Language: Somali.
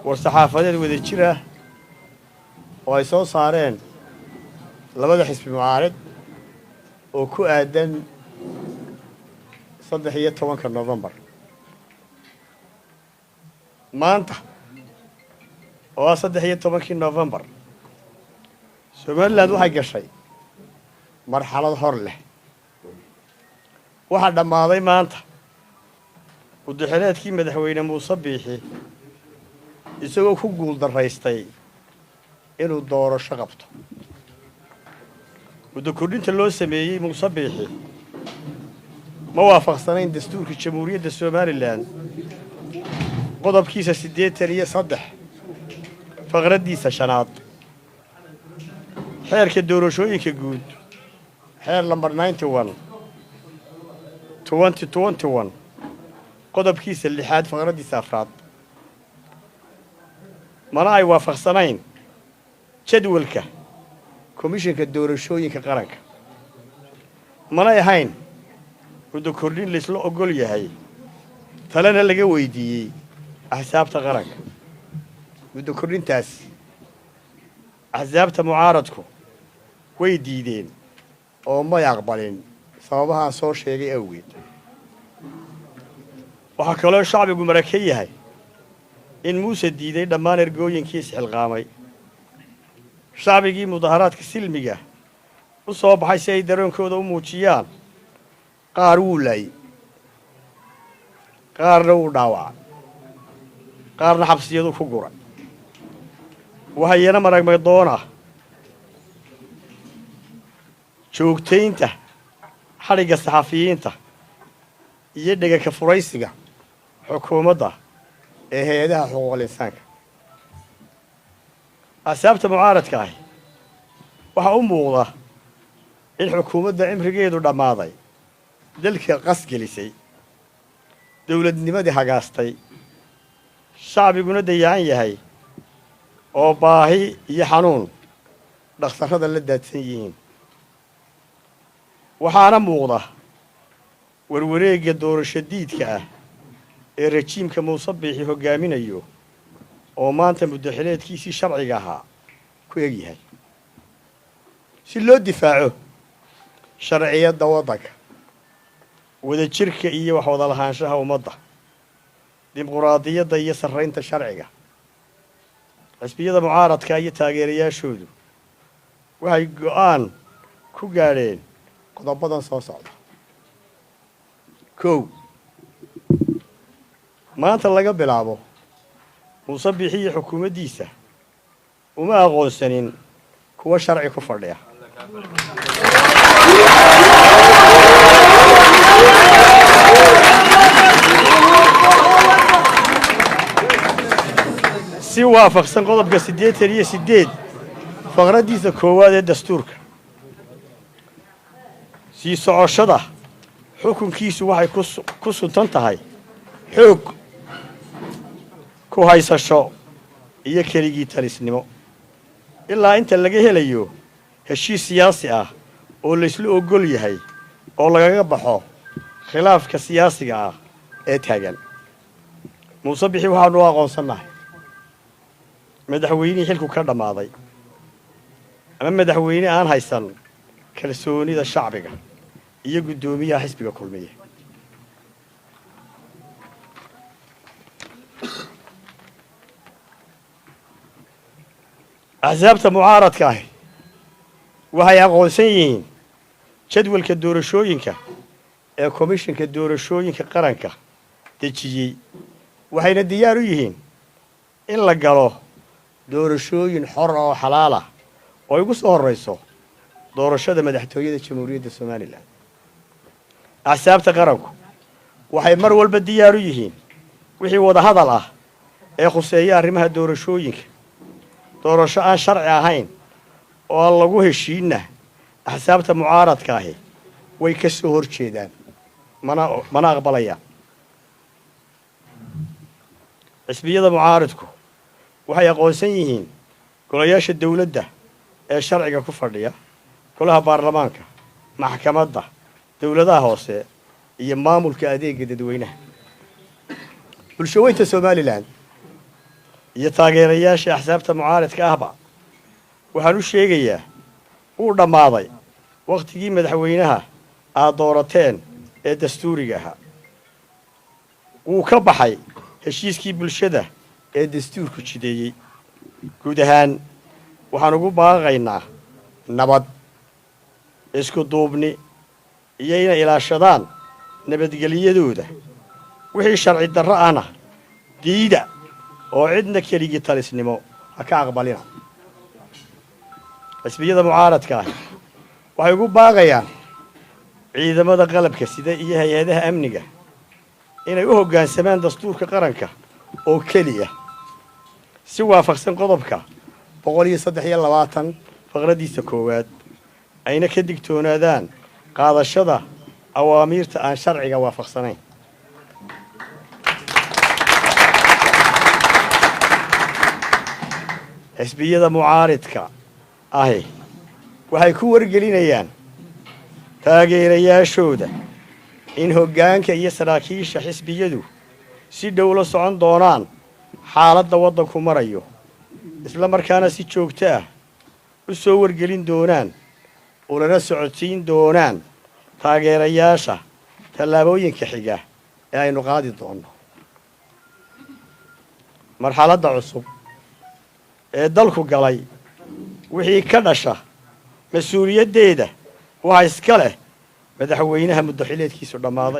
war-saxaafadeed wada jir ah oo ay soo saareen labada xisbi mucaarid oo ku aadan 13 November maanta oo 13 November Somaliland waxay gashay marxalad hor leh waxa dhamaaday maanta muddaxileedkii madaxweyne Muuse Biixi isagoo ku guul daraystay inuu doorasho qabto muddo kordhinta loo sameeyay Muuse Biixi ma waafaqsanayn dastuurka jamhuuriyadda Somaliland qodobkiisa 83 faqradiisa shanaad xeerka doorashooyinka guud xeer number 91 2021 qodobkiisa 6 faqradiisa afraad mana ay waafaqsanayn jadwalka komishanka doorashooyinka qaranka mana ahayn muddo kordhin la isla ogol yahay talana laga weydiiyay axsaabta qaranka muddo kordhintaas axsaabta mucaaradku way diideen oo ma aqbalin sababaha soo sheegay awgeed waxa kaloo shacbigu marakay yahay in Muuse diiday dhammaan ergooyinkii xilqaamay shacbigii mudaharaadka silmiga u soo baxay si ay dareenkooda u muujiyaan qaar uu lay qaarna uu dhaawacay qaarna xabsiyadu ku guray waxayna maragmay doona joogtaynta xariga saxafiyiinta iyo dhagaka furaysiga xukuumadda ee hay'adaha xuquuqul insaanka axsaabta mucaaradka ah waxa u muuqda in xukuumadda cimrigeedu dhamaaday dalka qasgelisay dawladnimadii hagaastay shacbiguna dayaan yahay oo baahi iyo xanuun dhakhtarrada la daadsan yihiin waxaana muuqda warwareegga doorasho diidka ah ee rajiimka Muuse Biixi hogaaminayo oo maanta muddaxileedkiisii sharciga ahaa ku egyahay si loo difaaco sharciyadda waddanka wada jirka iyo wax wada lahaanshaha ummadda dimuqraadiyadda iyo sarreynta sharciga xisbiyada mucaaradka iyo taageerayaashoodu waxay go'aan ku gaadheen qodobadan soo socda kow maanta laga bilaabo Muuse Biixi iyo xukuumaddiisa uma aqoonsanin kuwa sharci ku fadhiya si waafaqsan qodobka 88 faqradiisa koowaad ee dastuurka si socoshada xukunkiisu waxay ku suntan tahay xoog ku haysasho iyo keligii talisnimo ilaa inta laga helayo heshiis siyaasi ah oo la isla ogol yahay oo lagaga baxo khilaafka siyaasiga ah ee taagan Muuse Biixi waxaanu aqoonsanahay madaxweynihii xilku ka dhamaaday ama madaxweyne aan haysan kalsoonida shacbiga iyo gudoomiyaha xisbiga kulmiye axsaabta mucaaradka ah waxay aqoonsan yihiin jadwalka doorashooyinka ee komishanka doorashooyinka qaranka dejiyay waxayna diyaar u yihiin in la galo doorashooyin xor oo xalaal ah oo ugu soo horeyso doorashada madaxtooyada jamhuuriyadda Somaliland axsaabta qaranku waxay mar walba diyaar u yihiin wixii wada hadal ah ee khuseeya arrimaha doorashooyinka doorasho aan sharci ahayn oo lagu heshiina axsaabta mucaaradka ah way ka soo horjeedaan mana aqbalayaan xisbiyada mucaaradku waxay aqoonsan yihiin golayaasha dawladda ee sharciga ku fadhiya golaha baarlamaanka maxkamadda dawladaha hoose iyo maamulka adeegga dadweynaha bulshooyinka Somaliland iyo taageerayaasha axsaabta mucaaradka ahba waxaan u sheegayaa uu dhammaaday wakhtigii madaxweynaha aad doorateen ee dastuuriga ahaa wuu ka baxay heshiiskii bulshada ee dastuurku jideeyey guud ahaan waxaan ugu baaqaynaa nabad isku duubni iyo inay ilaashadaan nabadgelyadooda wixii sharci darro ahna diida oo cidna keligii talisnimo ha ka aqbalina xisbiyada mucaaradka ah waxay ugu baaqayaan ciidamada qalabka sida iyo hay-adaha amniga inay u hoggaansamaan dastuurka qaranka oo keliya si waafaqsan qodobka 123 faqradiisa koowaad ayna ka digtoonaadaan qaadashada awaamiirta aan sharciga waafaqsanayn xisbiyada mucaaradka ahi waxay ku wargelinayaan taageerayaashooda in hoggaanka iyo saraakiisha xisbiyadu si dhow la socon doonaan xaaladda waddanku marayo isla markaana si joogto ah u soo wargelin doonaan ulana socodsiin doonaan taageerayaasha tallaabooyinka xiga ee aynu qaadi doonno marxaladda cusub ee dalku galay wixii ka dhasha mas-uuliyaddeeda waxaa iska leh madaxweynaha muddo xileedkiisu dhammaaday